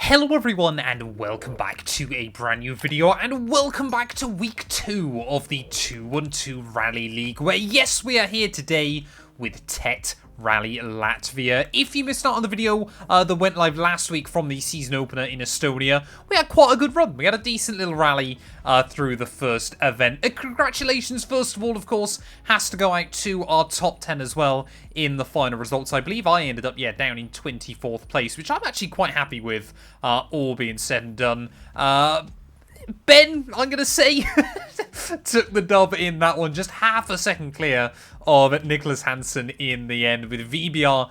Hello everyone and welcome back to a brand new video and welcome back to week 2 of the 212 Rally League, where yes, we are here today with Matt212 Rally Latvia. If you missed out on the video that went live last week from the season opener in Estonia, we had quite a good run. We had a decent little rally through the first event. Congratulations, first of all, of course, has to go out to our top 10 as well in the final results. I believe I ended up, down in 24th place, which I'm actually quite happy with, all being said and done. Ben, I'm going to say, took the dub in that one, just half a second clear of Nicholas Hansen in the end with VBR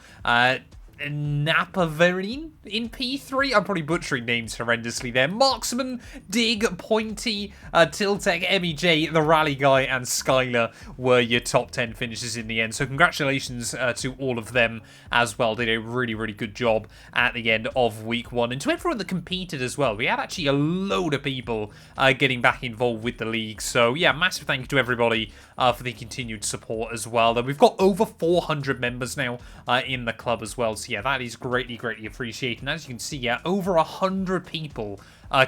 Napaverin in P3. I'm probably butchering names horrendously there. Marksman, Dig, Pointy, Tiltek, MEJ, the Rally Guy, and Skylar were your top 10 finishes in the end. So congratulations to all of them as well. Did a really, really good job at the end of week 1. And to everyone that competed as well. We had actually a load of people getting back involved with the league. So yeah, massive thank you to everybody for the continued support as well. We've got over 400 members now in the club as well. So yeah, that is greatly, greatly appreciated. And as you can see, yeah, over 100 people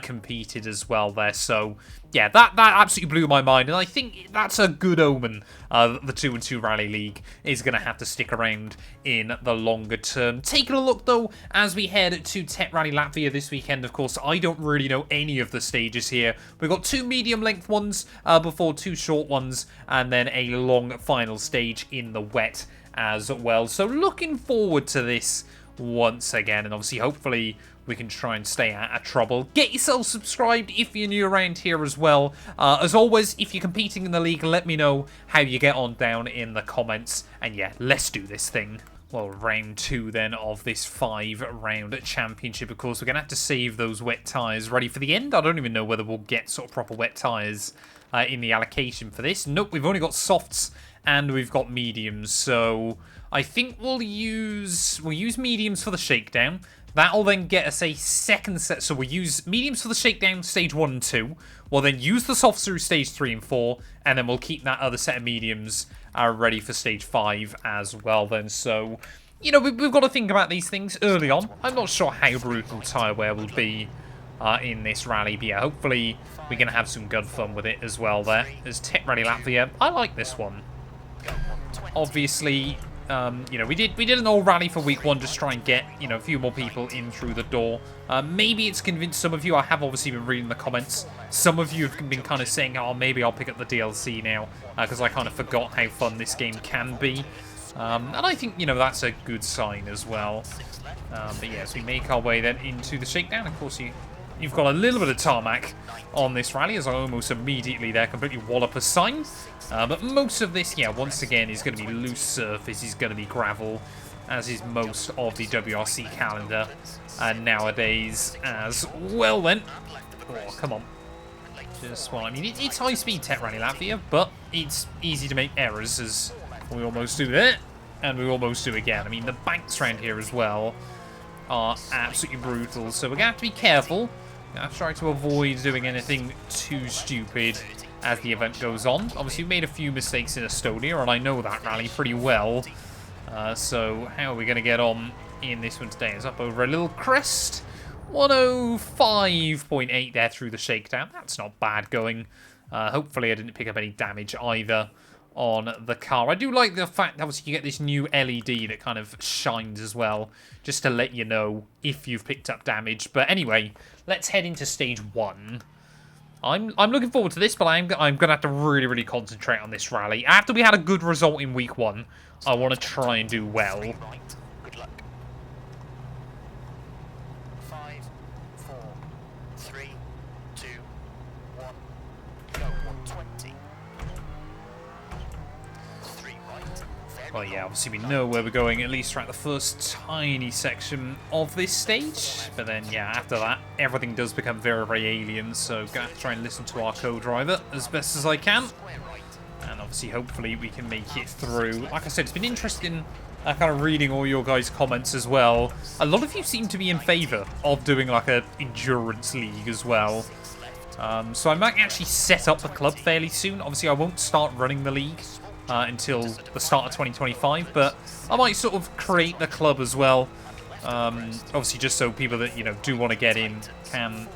competed as well there. So yeah, that absolutely blew my mind. And I think that's a good omen that the 212 Rally League is going to have to stick around in the longer term. Taking a look, though, as we head to Matt212 Rally Latvia this weekend, of course, I don't really know any of the stages here. We've got 2 medium-length ones before 2 short ones, and then a long final stage in the wet as well. So looking forward to this once again, and obviously hopefully we can try and stay out of trouble. Get yourself subscribed if you're new around here as well. As always, if you're competing in the league, let me know how you get on down in the comments. And yeah, let's do this thing. Well, round 2 then of this 5-round championship. Of course, we're going to have to save those wet tyres ready for the end. I don't even know whether we'll get sort of proper wet tyres in the allocation for this. Nope, we've only got softs and we've got mediums. So I think we'll use mediums for the shakedown. That'll then get us a second set. So we'll use mediums for the shakedown, stage 1 and 2. We'll then use the softs through stage 3 and 4. And then we'll keep that other set of mediums ready for stage 5 as well then. So, you know, we've got to think about these things early on. I'm not sure how brutal tyre wear will be in this rally. But yeah, hopefully we're going to have some good fun with it as well there. There's Matt212 Rally Latvia. I like this one. Obviously, you know, we did an old rally for week 1, just try and get, you know, a few more people in through the door. Maybe it's convinced some of you. I have obviously been reading the comments. Some of you have been kind of saying, oh, maybe I'll pick up the DLC now, because I kind of forgot how fun this game can be. And I think, you know, that's a good sign as well. But yeah, as we make our way then into the shakedown, of course, you've got a little bit of tarmac on this rally, as I almost immediately there completely wallop a sign. But most of this, yeah, once again, is going to be loose surface, is going to be gravel, as is most of the WRC calendar nowadays as well then. Oh, come on. Just, well, I mean, it's high-speed Matt212 Rally Latvia, but it's easy to make errors, as we almost do there, and we almost do again. I mean, the banks around here as well are absolutely brutal, so we're going to have to be careful. We're going to have to try to avoid doing anything too stupid as the event goes on. Obviously, we made a few mistakes in Estonia, and I know that rally pretty well. So how are we going to get on in this one today? It's up over a little crest. 105.8 there through the shakedown. That's not bad going. Hopefully, I didn't pick up any damage either on the car. I do like the fact that obviously you get this new LED that kind of shines as well, just to let you know if you've picked up damage. But anyway, let's head into stage 1. I'm looking forward to this, but I'm going to have to really, really concentrate on this rally. After we had a good result in week 1, I want to try and do well. Good luck. 5, 4, 3, 2, 1, go. 120. 3 right. Well, yeah, obviously we know where we're going, at least throughout the first tiny section of this stage. But then, yeah, after that, everything does become very, very alien. So, going to have to try and listen to our co-driver as best as I can. And obviously, hopefully, we can make it through. Like I said, it's been interesting kind of reading all your guys' comments as well. A lot of you seem to be in favour of doing like an endurance league as well. So I might actually set up the club fairly soon. Obviously, I won't start running the league until the start of 2025, but I might sort of create the club as well Obviously, just so people that, do want to get in can,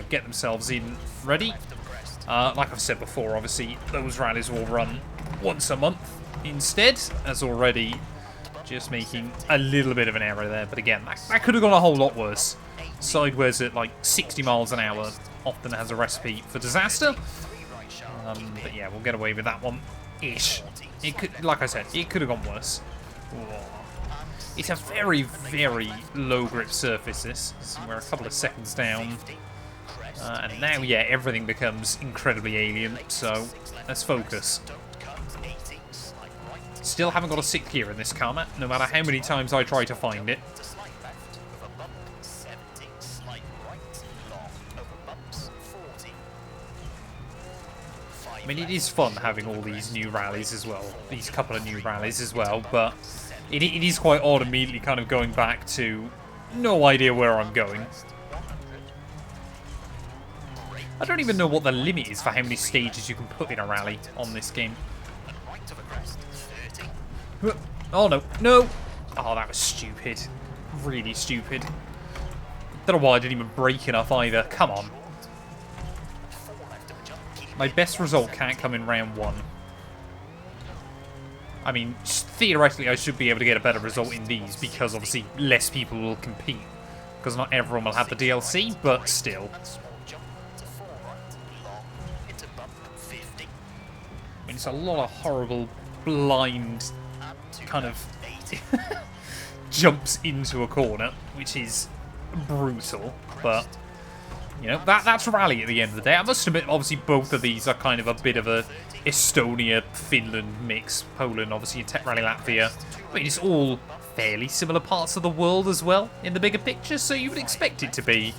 get themselves in ready. Like I've said before, obviously, those rallies will run once a month instead, as already just making a little bit of an error there. But again, that could have gone a whole lot worse. Sideways at like 60 miles an hour often has a recipe for disaster. But yeah, we'll get away with that one-ish. It could, like I said, it could have gone worse. It's a very, very low grip surface, this. So we're a couple of seconds down. And now, yeah, everything becomes incredibly alien, so let's focus. Still haven't got a 6th gear in this car, Matt, no matter how many times I try to find it. I mean, it is fun having all these new rallies as well, these couple of new rallies as well, but it is quite odd immediately kind of going back to no idea where I'm going. I don't even know what the limit is for how many stages you can put in a rally on this game. Oh, no. No! Oh, that was stupid. Really stupid. Don't know why I didn't even brake enough either. Come on. My best result can't come in round 1. I mean, theoretically, I should be able to get a better result in these because, obviously, less people will compete. Because not everyone will have the DLC, but still. I mean, it's a lot of horrible, blind, kind of jumps into a corner, which is brutal, but... that's rally at the end of the day. I must admit, obviously, both of these are kind of a bit of a Estonia-Finland mix. Poland, obviously, Tech Rally Latvia. I mean, it's all fairly similar parts of the world as well in the bigger picture, so you would expect it to be.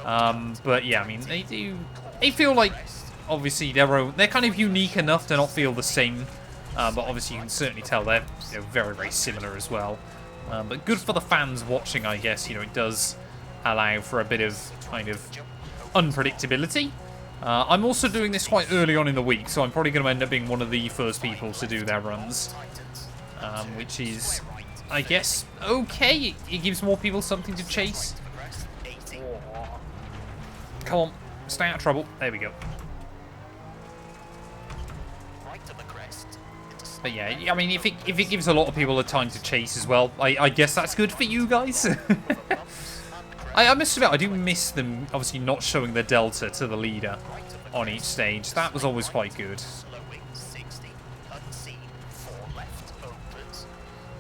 But yeah, I mean, they feel like, obviously, they're kind of unique enough to not feel the same. But obviously, you can certainly tell they're very, very similar as well. But good for the fans watching, I guess. It does allow for a bit of kind of unpredictability. I'm also doing this quite early on in the week, so I'm probably going to end up being one of the first people to do their runs, which is, I guess, okay. It gives more people something to chase. Come on, stay out of trouble. There we go. But yeah, I mean, if it gives a lot of people a time to chase as well, I guess that's good for you guys. I must admit, I do miss them, obviously, not showing the delta to the leader on each stage. That was always quite good.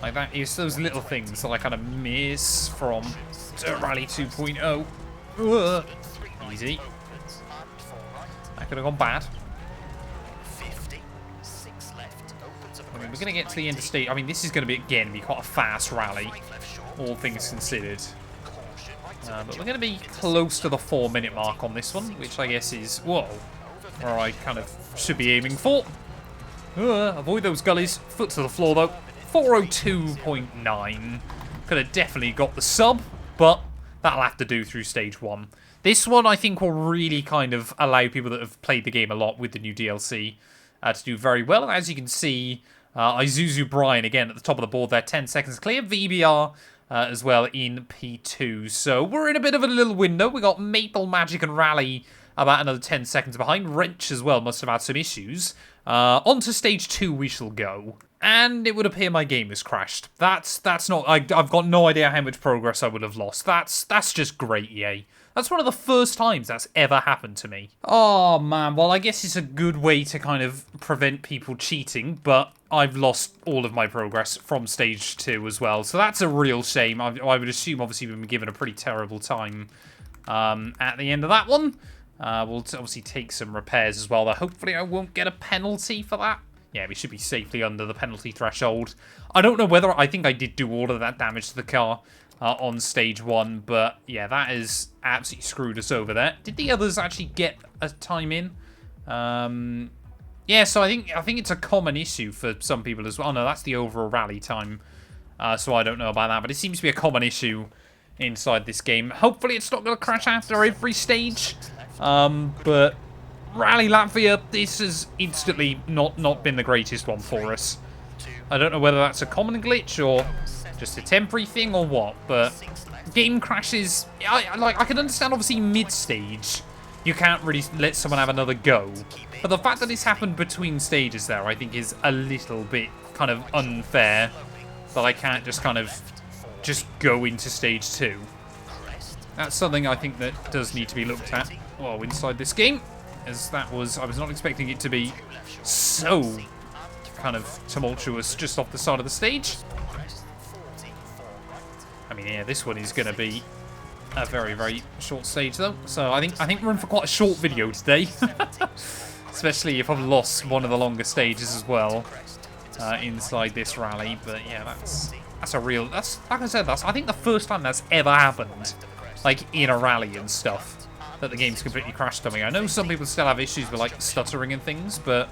Like, that is those little things that I kind of miss from Rally 2.0. Easy. That could have gone bad. I mean, we're going to get to the end of stage. I mean, this is going to be, again, quite a fast rally, all things considered. But we're going to be close to the 4-minute mark on this one, which I guess is, where I kind of should be aiming for. Avoid those gullies. Foot to the floor, though. 402.9. Could have definitely got the sub, but that'll have to do through stage 1. This one, I think, will really kind of allow people that have played the game a lot with the new DLC to do very well. And as you can see, Isuzu Brian, again, at the top of the board there, 10 seconds clear. VBR as well in P2. So we're in a bit of a little window. We got Maple, Magic, and Rally about another 10 seconds behind. Wrench as well must have had some issues. On to stage 2 we shall go. And it would appear my game has crashed. That's not... I've got no idea how much progress I would have lost. That's just great, EA. That's one of the first times that's ever happened to me. Oh, man. Well, I guess it's a good way to kind of prevent people cheating, but I've lost all of my progress from stage 2 as well. So that's a real shame. I would assume, obviously, we've been given a pretty terrible time at the end of that one. We'll obviously take some repairs as well, though. Hopefully I won't get a penalty for that. Yeah, we should be safely under the penalty threshold. I don't know whether... I think I did do all of that damage to the car on stage 1, but yeah, that has absolutely screwed us over there. Did the others actually get a time in? Yeah, so I think it's a common issue for some people as well. Oh, no, that's the overall rally time, so I don't know about that, but it seems to be a common issue inside this game. Hopefully it's not going to crash after every stage, but Rally Latvia, this has instantly not been the greatest one for us. I don't know whether that's a common glitch or just a temporary thing or what, but game crashes, I can understand obviously mid-stage, you can't really let someone have another go, but the fact that it's happened between stages there, I think is a little bit kind of unfair, that I can't just kind of just go into stage 2. That's something I think that does need to be looked at while inside this game, as I was not expecting it to be so kind of tumultuous just off the side of the stage. I mean, yeah, this one is going to be a very, very short stage though. So I think we're in for quite a short video today, especially if I've lost one of the longer stages as well inside this rally. But yeah, that's a real, that's like I said, I think the first time that's ever happened, like in a rally and stuff, that the game's completely crashed on me. I know some people still have issues with like stuttering and things, but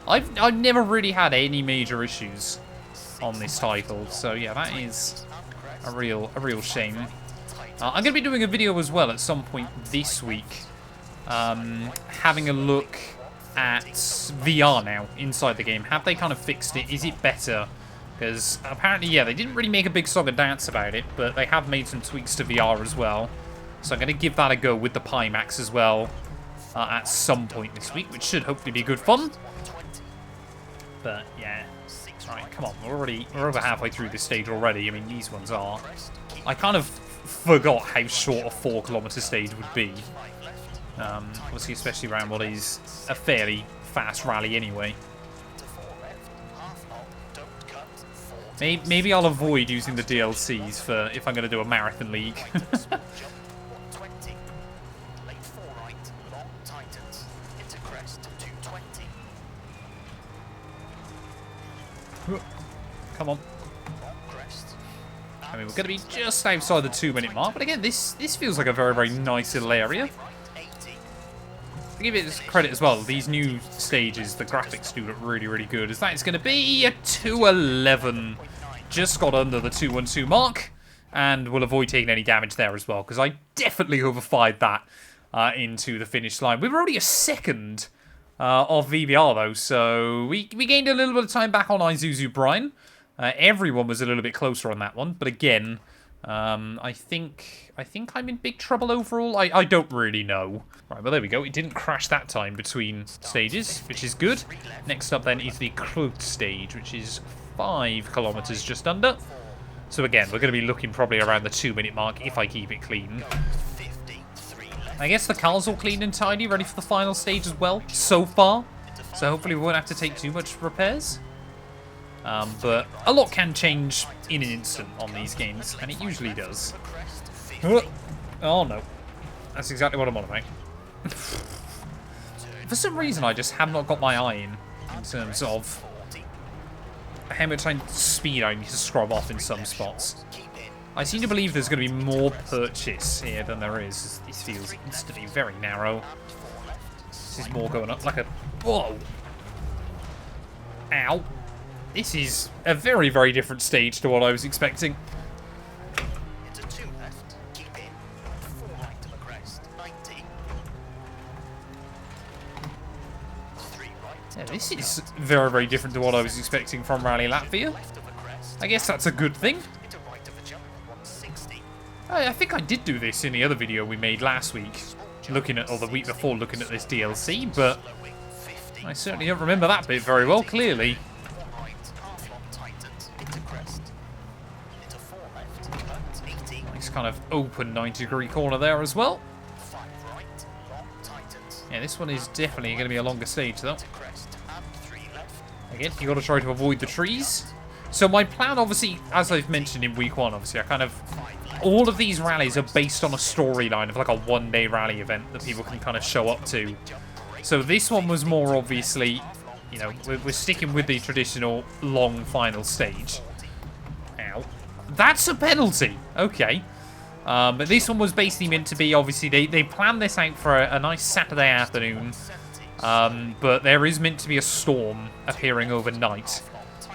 I've never really had any major issues on this title. So yeah, that is a real shame. I'm going to be doing a video as well at some point this week, having a look at VR now inside the game. Have they kind of fixed it? Is it better? Because apparently, yeah, they didn't really make a big song and dance about it, but they have made some tweaks to VR as well. So I'm going to give that a go with the Pimax as well at some point this week, which should hopefully be good fun. But yeah, right, come on, we're over halfway through this stage already. I mean, these ones are. I kind of forgot how short a 4-kilometer stage would be. Obviously, especially around what is a fairly fast rally anyway. Maybe I'll avoid using the DLCs for if I'm going to do a marathon league. Come on. I mean, we're going to be just outside the 2-minute mark, but again, this feels like a very, very nice little area. To give it credit as well, these new stages, the graphics do look really, really good. As that is going to be a 2:11. Just got under the 2:12 mark, and we'll avoid taking any damage there as well, because I definitely overfired that into the finish line. We were only a second off VBR though, so we gained a little bit of time back on Isuzu Brian. Everyone was a little bit closer on that one, but again, I think I'm in big trouble overall. I don't really know. Right, well there we go. It didn't crash that time between stages, which is good. Next up then is the Krug stage, which is 5 kilometers just under. So again, we're going to be looking probably around the 2-minute mark if I keep it clean. I guess the car's all clean and tidy, ready for the final stage as well, so far. So hopefully we won't have to take too much repairs. But a lot can change in an instant on these games, and it usually does. Oh no. That's exactly what I'm on about. For some reason, I just have not got my eye in terms of how much speed I need to scrub off in some spots. I seem to believe there's going to be more purchase here than there is. This feels instantly very narrow. This is more going up like a... Whoa! Ow. This is a very, very different stage to what I was expecting. Into 2 left, keep in, 4 right to the crest, 90. 3 right. Yeah, this is very, very different to what I was expecting from Rally Latvia. I guess that's a good thing. Into right of the jump, 160. I think I did do this in the other video we made last week, looking at, or the week before, looking at this DLC, but I certainly don't remember that bit very well, clearly. Nice kind of open 90-degree corner there as well. Yeah, this one is definitely going to be a longer stage, though. Again, you got to try to avoid the trees. So my plan, obviously, as I've mentioned in week 1, obviously, all of these rallies are based on a storyline of like a one-day rally event that people can kind of show up to. So this one was more obviously, you know, we're sticking with the traditional long final stage. Ow. That's a penalty. Okay. But this one was basically meant to be, obviously, they planned this out for a nice Saturday afternoon. But there is meant to be a storm appearing overnight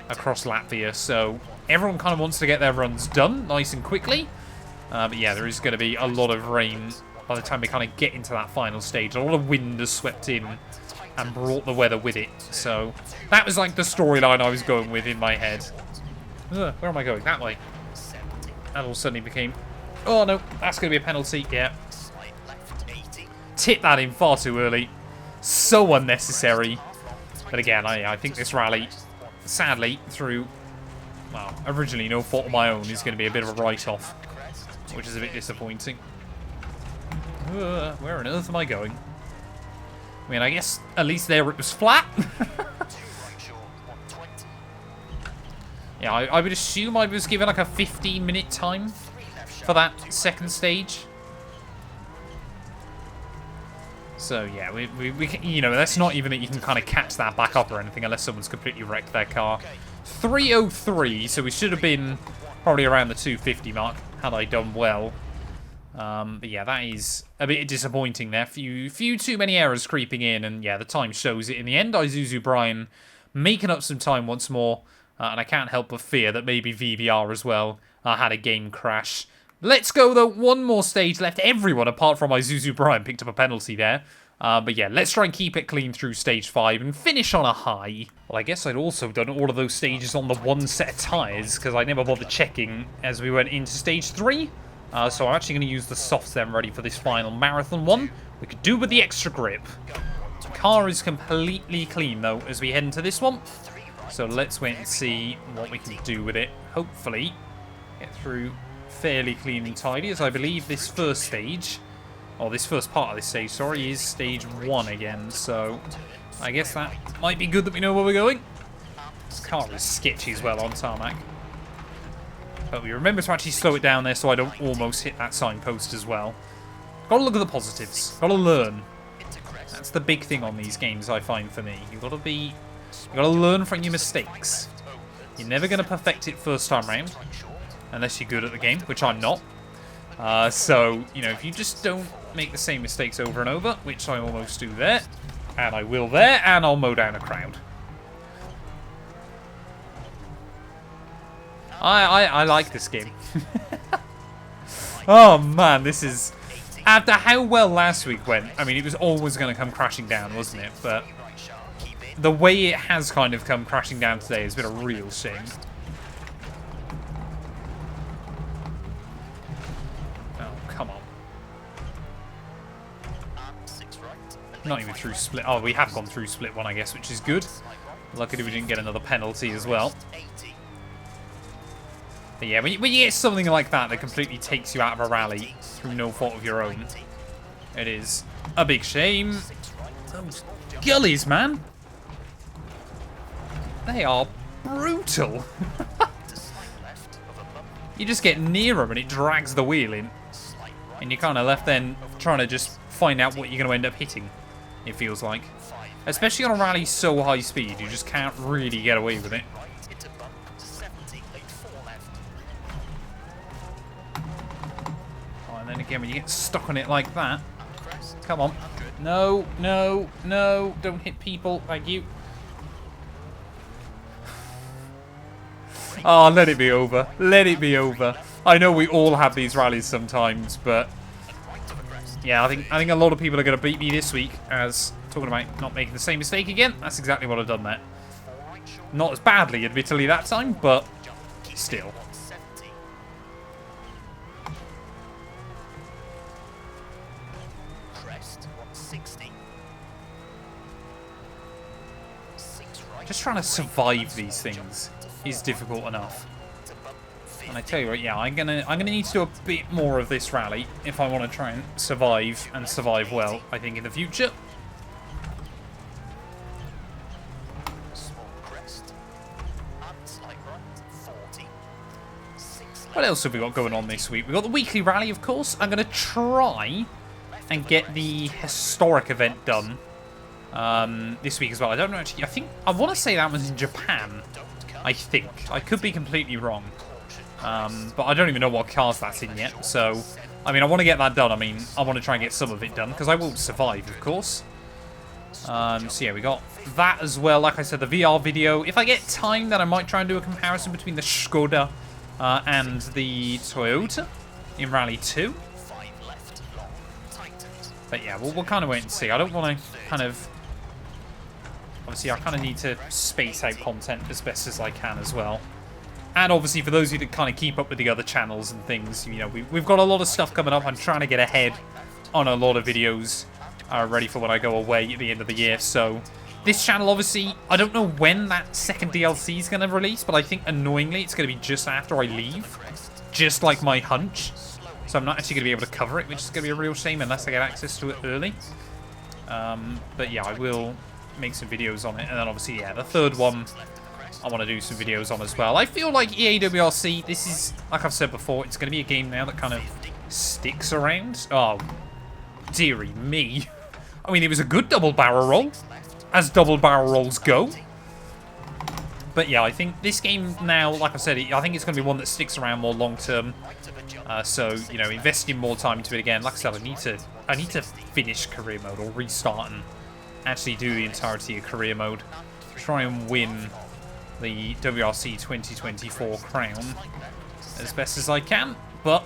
across Latvia. So everyone kind of wants to get their runs done nice and quickly. But yeah, there is going to be a lot of rain by the time we kind of get into that final stage. A lot of wind has swept in and brought the weather with it. So that was like the storyline I was going with in my head. Where am I going? That way. That all suddenly became... Oh, no. That's going to be a penalty. Yeah. Slight left 80. Tip that in far too early. So unnecessary. But again, I think this rally, sadly, through, well, originally no fault of my own, is going to be a bit of a write-off, which is a bit disappointing. Where on earth am I going? I mean, I guess at least there it was flat. Yeah, I would assume I was given like a 15-minute time for that second stage. So yeah, we can, you know, that's not even that you can kind of catch that back up or anything unless someone's completely wrecked their car. 3:03, so we should have been probably around the 250 mark had I done well. But yeah, that is a bit disappointing there. Few too many errors creeping in, and yeah, the time shows it in the end. Isuzu Brian making up some time once more, and I can't help but fear that maybe VVR as well had a game crash. Let's go, though. One more stage left. Everyone, apart from Isuzu Brian, picked up a penalty there. But yeah, let's try and keep it clean through stage 5 and finish on a high. Well, I guess I'd also done all of those stages on the one set of tyres, because I never bothered checking as we went into stage 3. So I'm actually going to use the softs then ready for this final marathon one. We could do with the extra grip. The car is completely clean, though, as we head into this one. So let's wait and see what we can do with it. Hopefully, get through fairly clean and tidy, as I believe this first stage, or this first part of this stage, sorry, is stage 1 again. So I guess that might be good that we know where we're going. This car is sketchy as well on tarmac. But we remember to actually slow it down there so I don't almost hit that signpost as well. Gotta look at the positives. Gotta learn. That's the big thing on these games, I find, for me. You gotta learn from your mistakes. You're never gonna perfect it first time round, unless you're good at the game, which I'm not. So, you know, if you just don't make the same mistakes over and over, which I almost do there, and I will there, and I'll mow down a crowd. I like this game. Oh man, this is... After how well last week went, I mean, it was always going to come crashing down, wasn't it? But the way it has kind of come crashing down today has been a real shame. Oh, come on. Not even through split. Oh, we have gone through split 1, I guess, which is good. Luckily we didn't get another penalty as well. But yeah, when you get something like that that completely takes you out of a rally through no fault of your own, it is a big shame. Those gullies, man. They are brutal. You just get near them and it drags the wheel in. And you're kind of left then trying to just find out what you're going to end up hitting, it feels like. Especially on a rally so high speed, you just can't really get away with it. And then again, when you get stuck on it like that, come on. No, no, no, don't hit people. Thank you. Oh, let it be over. Let it be over. I know we all have these rallies sometimes, but yeah, I think a lot of people are going to beat me this week, as talking about not making the same mistake again. That's exactly what I've done there. Not as badly, admittedly, that time, but still. Just trying to survive these things is difficult enough. And I tell you what, yeah, I'm gonna need to do a bit more of this rally if I want to try and survive well, I think, in the future. What else have we got going on this week? We've got the weekly rally, of course. I'm gonna try and get the historic event done this week as well. I don't know actually. I want to say that was in Japan. I think. I could be completely wrong. But I don't even know what cars that's in yet. So, I mean, I want to get that done. I mean, I want to try and get some of it done because I will survive, of course. So yeah, we got that as well. Like I said, the VR video. If I get time, then I might try and do a comparison between the Skoda and the Toyota in Rally 2. But yeah, we'll kind of wait and see. I don't want to kind of... Obviously, I kind of need to space out content as best as I can as well. And obviously, for those of you that kind of keep up with the other channels and things, you know, we've got a lot of stuff coming up. I'm trying to get ahead on a lot of videos ready for when I go away at the end of the year. So this channel, obviously, I don't know when that second DLC is going to release, but I think, annoyingly, it's going to be just after I leave. Just like my hunch. So I'm not actually going to be able to cover it, which is going to be a real shame unless I get access to it early. But yeah, I will make some videos on it. And then obviously, yeah, the third one I want to do some videos on as well. I feel like EA WRC, this is, like I've said before, it's going to be a game now that kind of sticks around. Oh, dearie me. I mean, it was a good double barrel roll, as double barrel rolls go. But yeah, I think this game now, like I said, I think it's going to be one that sticks around more long term. So, you know, investing more time into it again. Like I said, I need to finish career mode or restart and actually do the entirety of career mode. Try and win the WRC 2024 crown as best as I can. But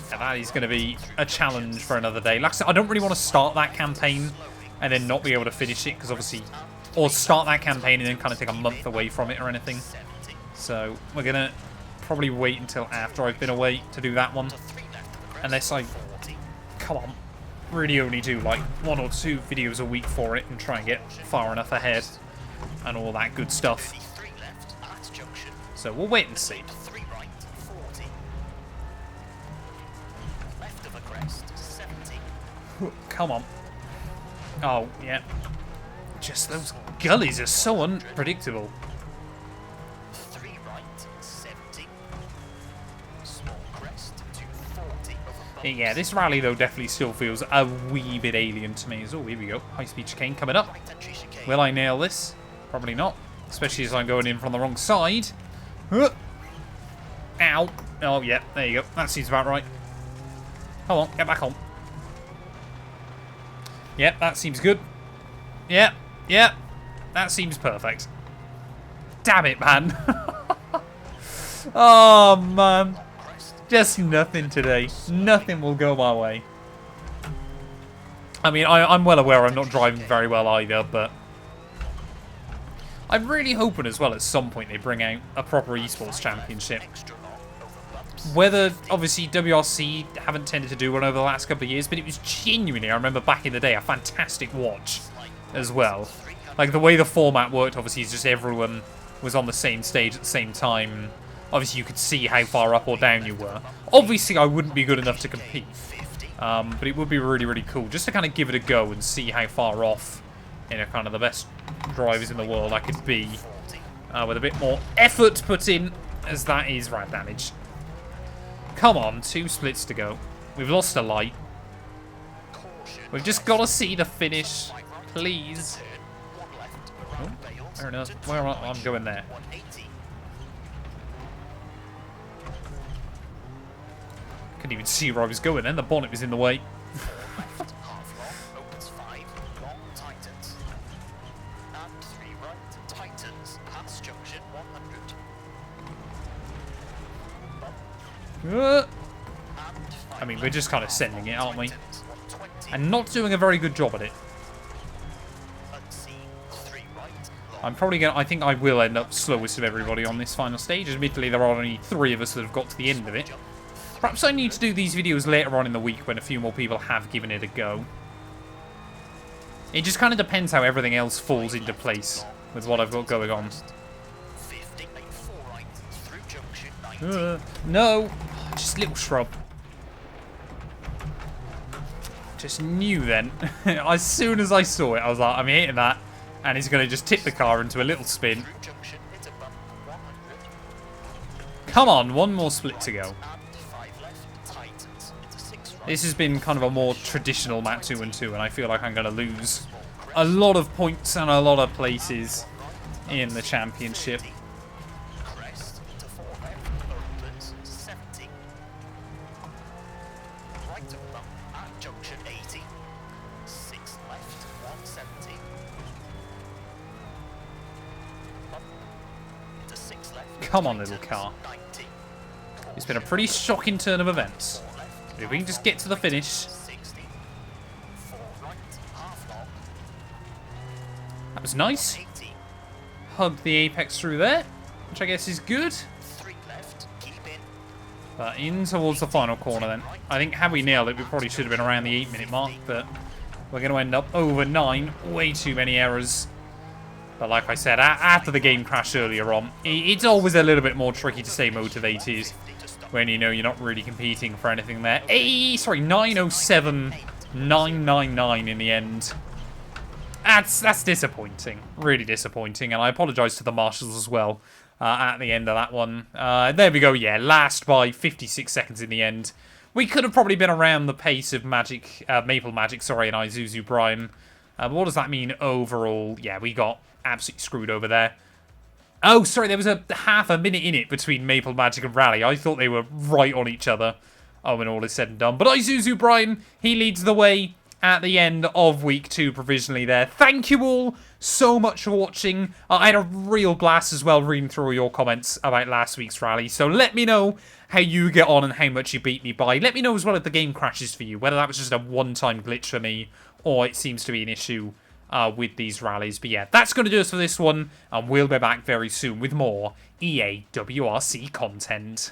yeah, that is going to be a challenge for another day. Like I said, I don't really want to start that campaign and then not be able to finish it, because obviously, or start that campaign and then kind of take a month away from it or anything. So we're going to probably wait until after I've been away to do that one. Unless I, come on, really only do like 1 or 2 videos a week for it and try and get far enough ahead and all that good stuff. So we'll wait and see. Come on. Oh, yeah. Just those gullies are so unpredictable. Yeah, this rally, though, definitely still feels a wee bit alien to me. Oh, here we go. High-speed chicane coming up. Will I nail this? Probably not. Especially as I'm going in from the wrong side. Ow. Oh, yeah. There you go. That seems about right. Come on. Get back on. Yep, that seems good. Yep. Yep. That seems perfect. Damn it, man. Oh, man. Just nothing today. Nothing will go my way. I mean, I'm well aware I'm not driving very well either, but I'm really hoping as well at some point they bring out a proper esports championship. Whether, obviously, WRC haven't tended to do one over the last couple of years, but it was genuinely, I remember back in the day, a fantastic watch as well. Like, the way the format worked, obviously, is just everyone was on the same stage at the same time. Obviously, you could see how far up or down you were. Obviously, I wouldn't be good enough to compete. But it would be really, really cool just to kind of give it a go and see how far off, you know, kind of the best drivers in the world I could be. With a bit more effort put in, as that is rad damage. Come on, 2 splits to go. We've lost a light. We've just got to see the finish, please. Oh, fair enough. Where I'm going there. Couldn't even see where I was going then. The bonnet was in the way. I mean, we're just kind of sending it, aren't we? And not doing a very good job at it. I'm probably going to... I think I will end up slowest of everybody on this final stage. Admittedly, there are only 3 of us that have got to the end of it. Perhaps I need to do these videos later on in the week when a few more people have given it a go. It just kind of depends how everything else falls into place with what I've got going on. No! Just a little shrub. Just knew then. As soon as I saw it, I was like, I'm hitting that. And he's going to just tip the car into a little spin. Come on, 1 more split to go. This has been kind of a more traditional Matt212, and I feel like I'm going to lose a lot of points and a lot of places in the championship. Come on, little car. It's been a pretty shocking turn of events. But if we can just get to the finish. That was nice. Hugged the apex through there, which I guess is good. But in towards the final corner then. I think had we nailed it, we probably should have been around the 8-minute mark, but we're going to end up over 9. Way too many errors. But like I said, after the game crash earlier on, it's always a little bit more tricky to stay motivated when you know you're not really competing for anything there. 907,999 in the end. That's disappointing. Really disappointing. And I apologise to the marshals as well at the end of that one. There we go. Yeah, last by 56 seconds in the end. We could have probably been around the pace of Maple Magic, and Isuzu Prime. But what does that mean overall? Yeah, we got absolutely screwed over there. Oh, sorry, there was a half a minute in it between Maple Magic and Rally. I thought they were right on each other. Oh, when all is said and done. But Isuzu Prime, he leads the way at the end of week 2 provisionally there. Thank you all so much for watching. I had a real blast as well reading through all your comments about last week's rally. So let me know how you get on and how much you beat me by. Let me know as well if the game crashes for you, whether that was just a one-time glitch for me or it seems to be an issue with these rallies. But yeah, that's going to do us for this one, and we'll be back very soon with more EA WRC content.